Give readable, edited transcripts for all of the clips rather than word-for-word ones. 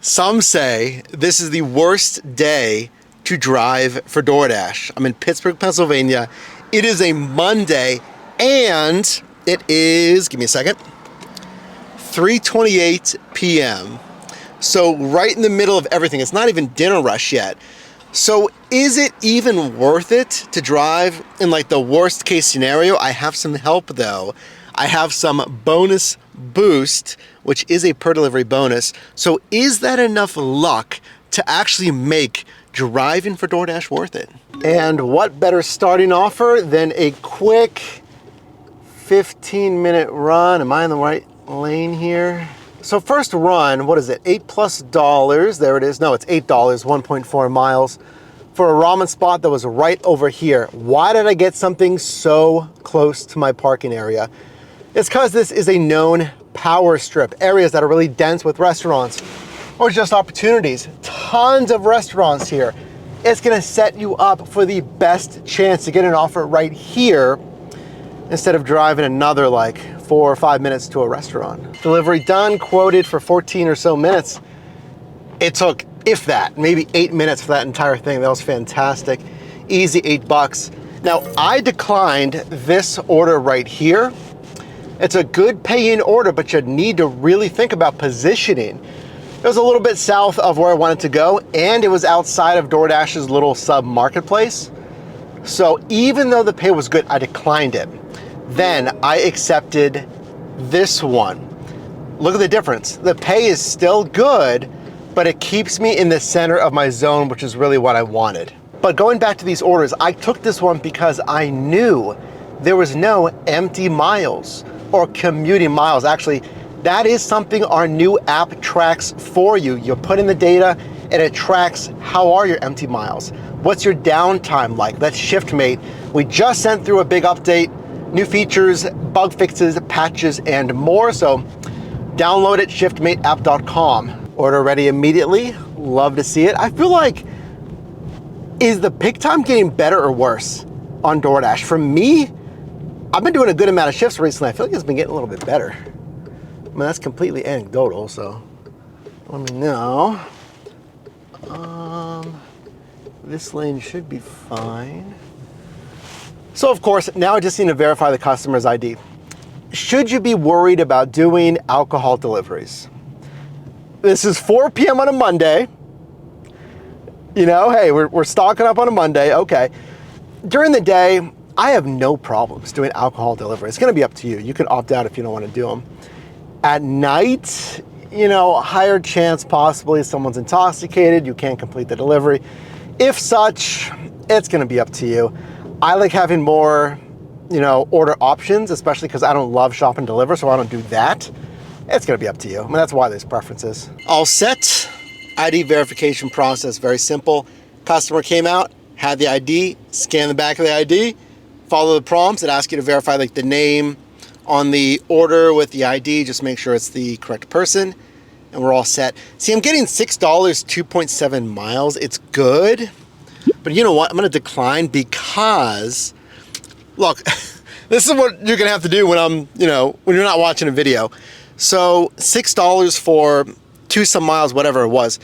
Some say this is the worst day to drive for DoorDash. I'm in Pittsburgh, Pennsylvania. It is a Monday and it is, give me a second, 3:28 p.m. So right in the middle of everything. It's not even dinner rush yet. So is it even worth it to drive in like the worst case scenario? I have some help though. I have some bonus boost, which is a per delivery bonus. So is that enough luck to actually make driving for DoorDash worth it? And what better starting offer than a quick 15-minute run? Am I in the right lane here? So first run, what is it? $8+. There it is. No, it's $8, 1.4 miles for a ramen spot that was right over here. Why did I get something so close to my parking area? It's because this is a known power strip, areas that are really dense with restaurants or just opportunities. Tons of restaurants here. It's gonna set you up for the best chance to get an offer right here instead of driving another like 4 or 5 minutes to a restaurant. Delivery done, quoted for 14 or so minutes. It took, if that, maybe 8 minutes for that entire thing. That was fantastic. Easy $8. Now, I declined this order right here. It's a good pay-in order, but you need to really think about positioning. It was a little bit south of where I wanted to go, and it was outside of DoorDash's little sub-marketplace. So even though the pay was good, I declined it. Then I accepted this one. Look at the difference. The pay is still good, but it keeps me in the center of my zone, which is really what I wanted. But going back to these orders, I took this one because I knew there was no empty miles or commuting miles. Actually, that is something our new app tracks for you. You put in the data and it tracks how are your empty miles. What's your downtime like? That's ShiftMate. We just sent through a big update, new features, bug fixes, patches, and more. So download it, shiftmateapp.com. Order ready immediately. Love to see it. I feel like, is the pick time getting better or worse on DoorDash? For me, I've been doing a good amount of shifts recently. I feel like it's been getting a little bit better. I mean, that's completely anecdotal, so let me know. This lane should be fine. So of course, now I just need to verify the customer's ID. Should you be worried about doing alcohol deliveries? This is 4 p.m. on a Monday. You know, hey, we're stocking up on a Monday, okay. During the day, I have no problems doing alcohol delivery. It's gonna be up to you. You can opt out if you don't wanna do them. At night, you know, higher chance possibly someone's intoxicated, you can't complete the delivery. If such, it's gonna be up to you. I like having more, you know, order options, especially because I don't love shop and deliver, so I don't do that. It's gonna be up to you. I mean, that's why there's preferences. All set. ID verification process, very simple. Customer came out, had the ID, scan the back of the ID, follow the prompts that ask you to verify like the name on the order with the ID, just make sure it's the correct person, and we're all set. See, I'm getting $6, 2.7 miles. It's good, but you know what? I'm gonna decline because, look, this is what you're gonna have to do when when you're not watching a video. So $6 for 2 some miles, whatever it was.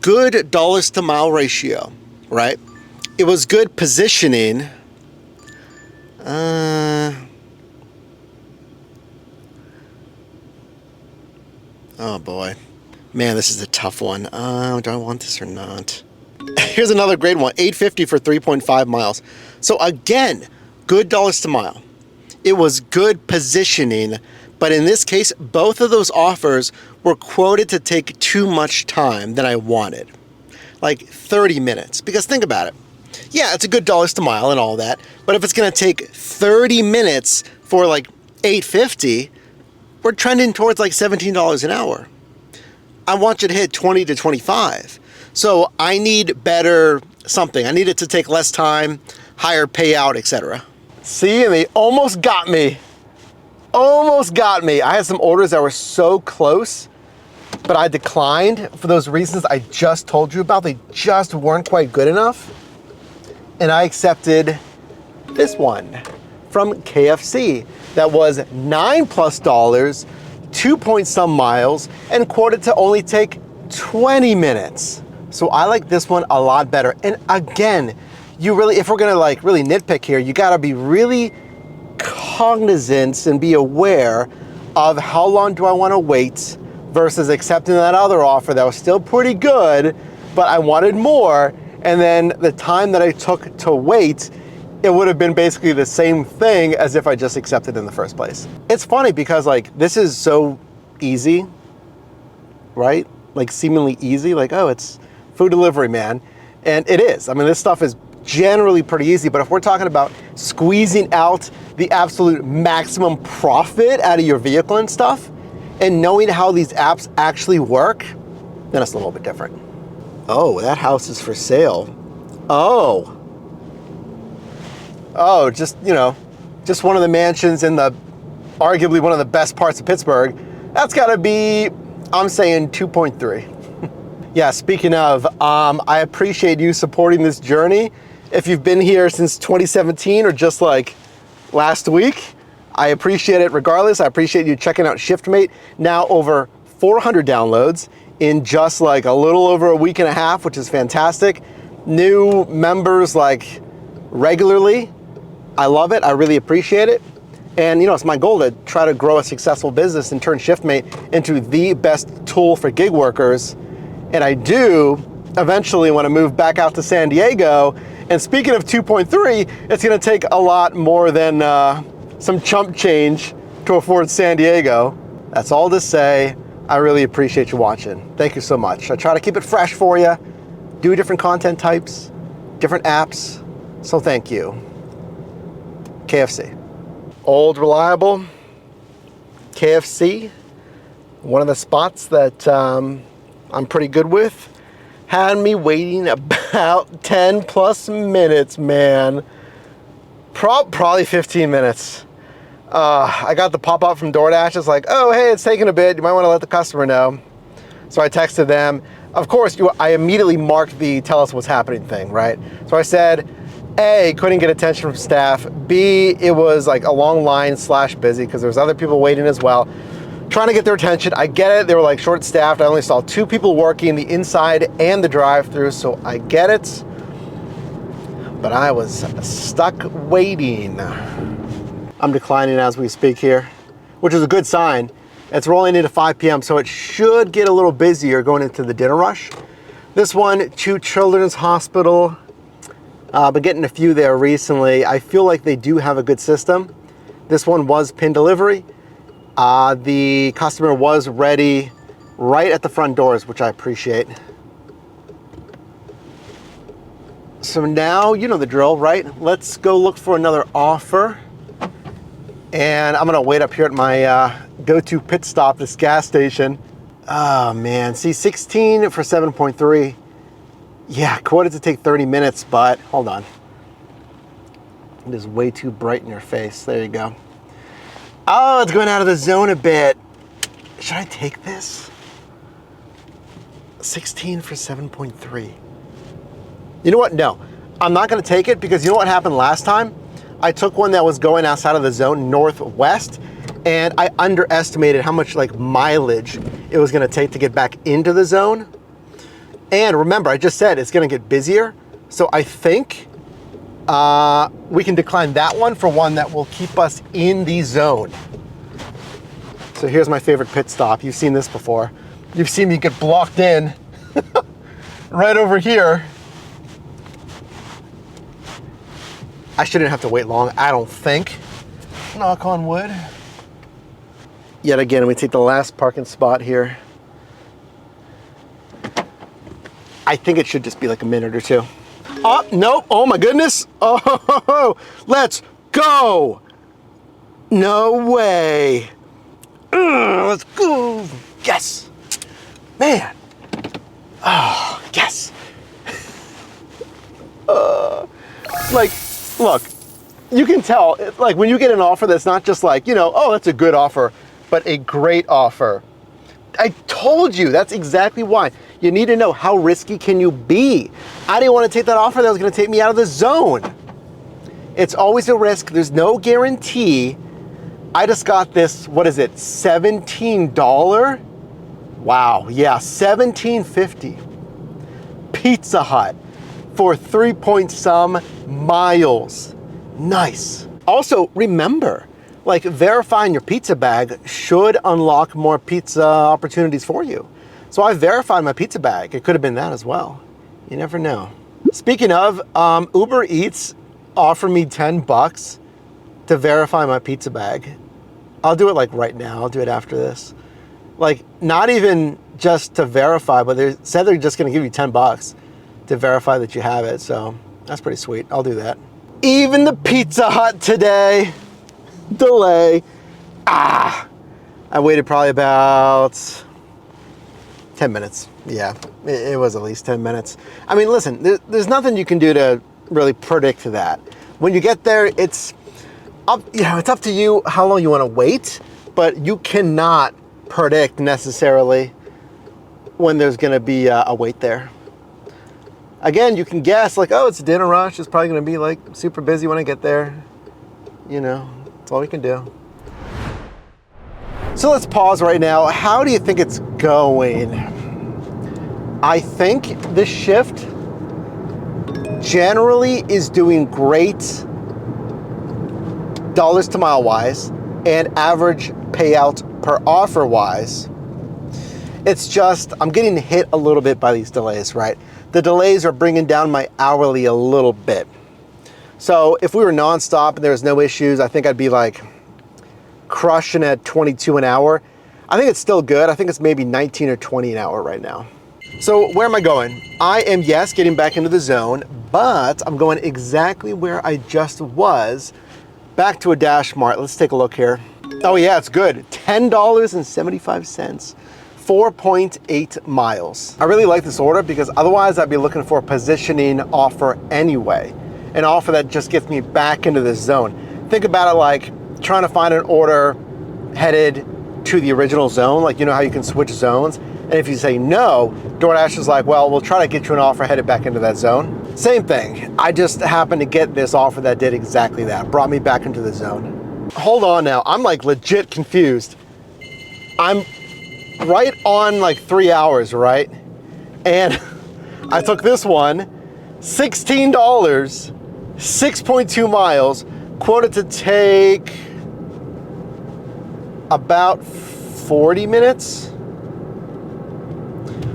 Good dollars to mile ratio, right? It was good positioning. Oh boy, man, this is a tough one. Do I want this or not? Here's another great one, $8.50 for 3.5 miles. So again, good dollars to mile. It was good positioning, but in this case, both of those offers were quoted to take too much time than I wanted, like 30 minutes. Because think about it. Yeah, it's a good dollars to mile and all that, but if it's gonna take 30 minutes for like $8.50, we're trending towards like $17 an hour. I want you to hit 20 to 25. So I need better something. I need it to take less time, higher payout, etc. See, and they almost got me. Almost got me. I had some orders that were so close, but I declined for those reasons I just told you about. They just weren't quite good enough. And I accepted this one from KFC that was $9+, 2 point some miles, and quoted to only take 20 minutes. So I like this one a lot better. And again, you really, if we're gonna like really nitpick here, you gotta be really cognizant and be aware of how long do I wanna wait versus accepting that other offer that was still pretty good, but I wanted more. And then the time that I took to wait, it would have been basically the same thing as if I just accepted in the first place. It's funny because like, this is so easy, right? Like seemingly easy, like, oh, it's food delivery, man. And it is. I mean, this stuff is generally pretty easy, but if we're talking about squeezing out the absolute maximum profit out of your vehicle and stuff, and knowing how these apps actually work, then it's a little bit different. Oh, that house is for sale. Oh, just, you know, just one of the mansions in the, arguably one of the best parts of Pittsburgh. That's gotta be, I'm saying 2.3. Yeah, speaking of, I appreciate you supporting this journey. If you've been here since 2017 or just like last week, I appreciate it regardless. I appreciate you checking out ShiftMate. Now over 400 downloads in just like a little over a week and a half, which is fantastic. New members like regularly. I love it, I really appreciate it. And you know, it's my goal to try to grow a successful business and turn ShiftMate into the best tool for gig workers. And I do eventually want to move back out to San Diego. And speaking of 2.3, it's gonna take a lot more than some chump change to afford San Diego. That's all to say, I really appreciate you watching. Thank you so much. I try to keep it fresh for you, do different content types, different apps, so thank you. KFC. Old reliable KFC, one of the spots that I'm pretty good with, had me waiting about 10 plus minutes, man. Probably 15 minutes. I got the pop-up from DoorDash. It's like, oh, hey, it's taking a bit. You might want to let the customer know. So I texted them. Of course, I immediately marked the tell us what's happening thing, right? So I said, A, couldn't get attention from staff. B, it was like a long line / busy because there was other people waiting as well. Trying to get their attention. I get it. They were like short staffed. I only saw 2 people working, the inside and the drive-through, so I get it. But I was stuck waiting. I'm declining as we speak here, which is a good sign. It's rolling into 5 p.m., so it should get a little busier going into the dinner rush. This one, Chu Children's Hospital. Been getting a few there recently. I feel like they do have a good system. This one was pin delivery. The customer was ready right at the front doors, which I appreciate. So now, you know the drill, right? Let's go look for another offer. And I'm gonna wait up here at my go-to pit stop, this gas station. Oh man, see 16 for 7.3. Yeah, quoted to take 30 minutes, but hold on. It is way too bright in your face. There you go. Oh, it's going out of the zone a bit. Should I take this? 16 for 7.3. You know what? No, I'm not gonna take it because you know what happened last time? I took one that was going outside of the zone northwest and I underestimated how much like mileage it was gonna take to get back into the zone. And remember, I just said it's gonna get busier. So I think we can decline that one for one that will keep us in the zone. So here's my favorite pit stop. You've seen this before. You've seen me get blocked in right over here. I shouldn't have to wait long, I don't think. Knock on wood. Yet again, we take the last parking spot here. I think it should just be like a minute or 2. Oh, no, oh my goodness. Oh, let's go. No way. Let's go. Yes. Man. Oh, yes. Like, look, you can tell, like when you get an offer that's not just like, you know, oh, that's a good offer, but a great offer. I told you, that's exactly why. You need to know how risky can you be. I didn't want to take that offer that was going to take me out of the zone. It's always a risk. There's no guarantee. I just got this, what is it, $17 Wow, yeah, $17.50. Pizza Hut for 3 point some miles. Nice. Also, remember, like verifying your pizza bag should unlock more pizza opportunities for you. So I verified my pizza bag. It could have been that as well. You never know. Speaking of, Uber Eats offered me $10 to verify my pizza bag. I'll do it like right now. I'll do it after this. Like not even just to verify, but they said they're just gonna give you $10 to verify that you have it. So that's pretty sweet. I'll do that. Even the Pizza Hut today, delay. I waited probably about 10 minutes. Yeah, it was at least 10 minutes. I mean, listen, there's nothing you can do to really predict that. When you get there, it's up, it's up to you how long you want to wait, but you cannot predict necessarily when there's going to be a wait there. Again, you can guess like, oh, it's a dinner rush. It's probably going to be like super busy when I get there. You know, that's all we can do. So let's pause right now. How do you think it's going? I think this shift generally is doing great dollars to mile wise and average payout per offer wise. It's just, I'm getting hit a little bit by these delays, right? The delays are bringing down my hourly a little bit. So if we were nonstop and there was no issues, I think I'd be like crushing at 22 an hour. I think it's still good. I think it's maybe 19 or 20 an hour right now. So where am I going? I am, yes, getting back into the zone, but I'm going exactly where I just was, back to a DashMart. Let's take a look here. Oh yeah, it's good. $10.75. 4.8 miles. I really like this order because otherwise I'd be looking for a positioning offer anyway. An offer that just gets me back into the zone. Think about it like trying to find an order headed to the original zone. Like, you know how you can switch zones? And if you say no, DoorDash is like, well, we'll try to get you an offer headed back into that zone. Same thing. I just happened to get this offer that did exactly that. Brought me back into the zone. Hold on now. I'm like legit confused. I'm right on like 3 hours, right? And I took this one, $16, 6.2 miles, quoted to take about 40 minutes.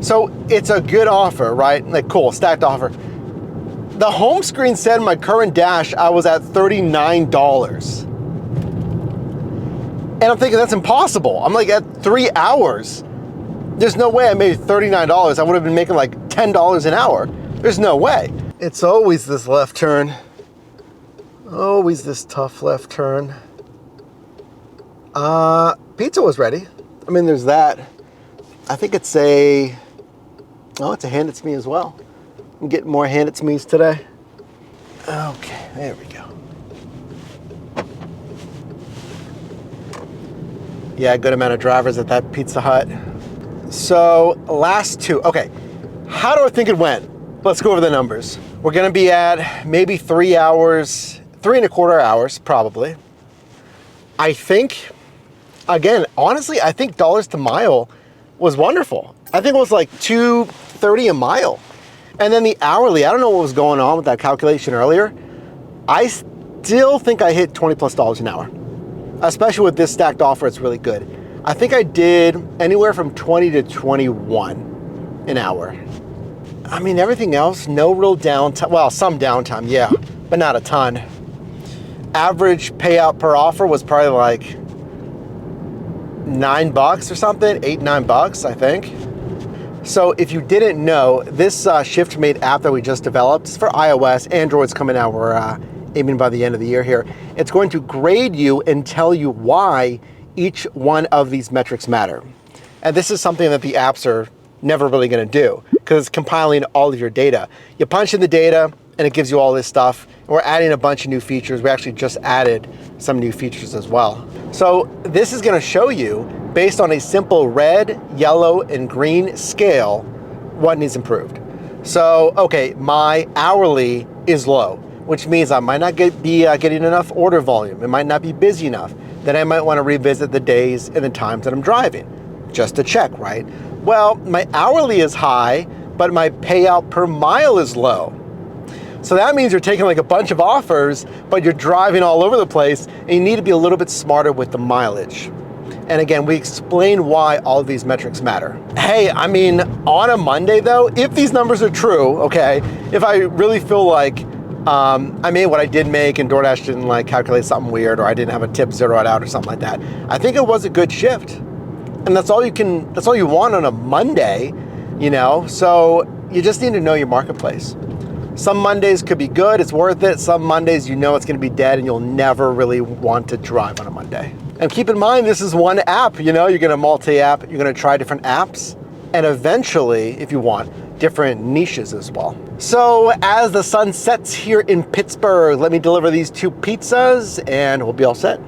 So it's a good offer, right? Like cool, stacked offer. The home screen said my current Dash, I was at $39. And I'm thinking that's impossible. I'm like at 3 hours. There's no way I made $39. I would have been making like $10 an hour. There's no way. It's always this left turn. Always this tough left turn. Pizza was ready. I mean, there's that. I think it's a, it's a hand it to me as well. I'm getting more hand it to me's today. Okay, there we go. Yeah, good amount of drivers at that Pizza Hut. So last two, okay. How do I think it went? Let's go over the numbers. We're gonna be at maybe 3 hours, 3.25 hours probably. I think, again, honestly, I think dollars to mile was wonderful. I think it was like $2.30 a mile. And then the hourly, I don't know what was going on with that calculation earlier. I still think I hit $20+ an hour. Especially with this stacked offer, it's really good. I think I did anywhere from 20 to 21 an hour. I mean, everything else, no real downtime. Well, some downtime, yeah, but not a ton. Average payout per offer was probably like $9 or something, $8-9, I think. So if you didn't know, this ShiftMate app that we just developed is for iOS. Android's coming out. We're aiming by the end of the year here. It's going to grade you and tell you why each one of these metrics matter. And this is something that the apps are never really going to do because it's compiling all of your data. You punch in the data and it gives you all this stuff. And we're adding a bunch of new features. We actually just added some new features as well. So this is going to show you, based on a simple red, yellow, and green scale, what needs improved. So, okay, my hourly is low, which means I might not be getting enough order volume. It might not be busy enough. Then I might want to revisit the days and the times that I'm driving, just to check, right? Well, my hourly is high, but my payout per mile is low. So that means you're taking like a bunch of offers, but you're driving all over the place, and you need to be a little bit smarter with the mileage. And again, we explain why all of these metrics matter. Hey, I mean, on a Monday though, if these numbers are true, okay, if I really feel like I made what I did make and DoorDash didn't like calculate something weird, or I didn't have a tip zeroed out or something like that, I think it was a good shift. And that's all you want on a Monday, you know? So you just need to know your marketplace. Some Mondays could be good, it's worth it. Some Mondays you know it's gonna be dead and you'll never really want to drive on a Monday. And keep in mind, this is one app, you know, you're gonna multi-app, you're gonna try different apps, and eventually, if you want, different niches as well. So as the sun sets here in Pittsburgh, let me deliver these 2 pizzas and we'll be all set.